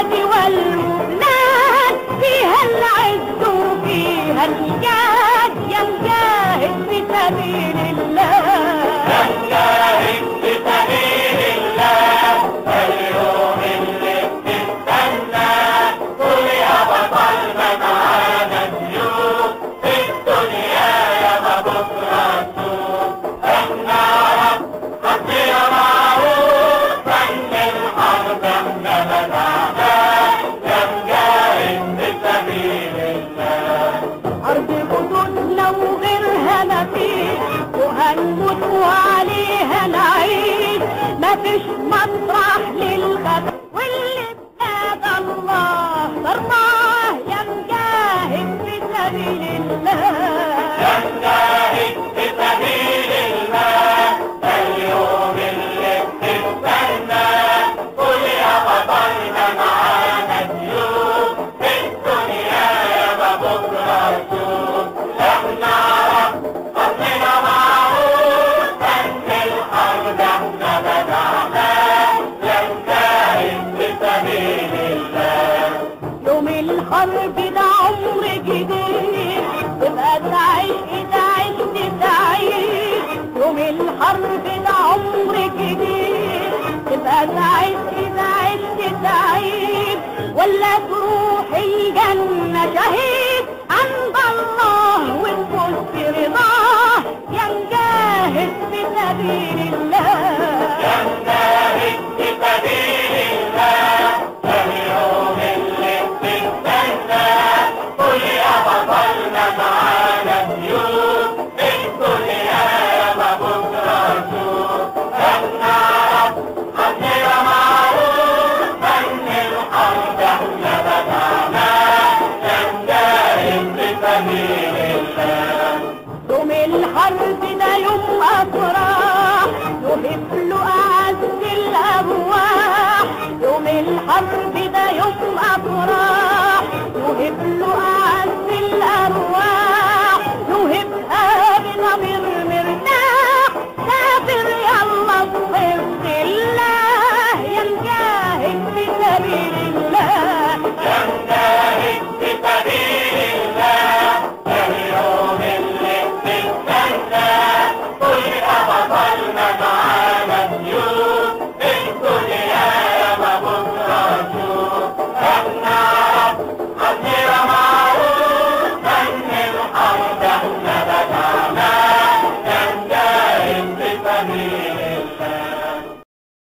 الولاد والولاد، فيها العز وفيها الجاد، يا مجاهد في سبيل الله، يا مجاهد في سبيل الله، اليوم اللي بتستنى قول يا بطل ما معانا سيوف في الدنيا يا ما بكره تشوف. احنا ربنا معروف فن الحرب احنا بدعناه، يا مجاهد في سبيل الله. أرض جدودنا وغيرها مفيش، وهنموت وعليها نعيش، مفيش مطرح للغد، واللي بنادى الله ضرباه، يا مجاهد في سبيل الله، يا مجاهد في سبيل الله، اليوم اللي بتستنى قول يا بطل ما معانا سيوف في الدنيا يا ما بكره تشوف. احنا ربنا معروف فن الحرب احنا بدعناه، يا مجاهد في سبيل الله. يوم الحرب ده عمر جديد، تبقى تعيش إذا عشت تعيش، يوم الحرب ده عمر جديد، تبقى تعيش إذا عشت تعيش، ولا تروح الجنة شهيد عند الله وتفوز برضاه، يا مجاهد في سبيل الله.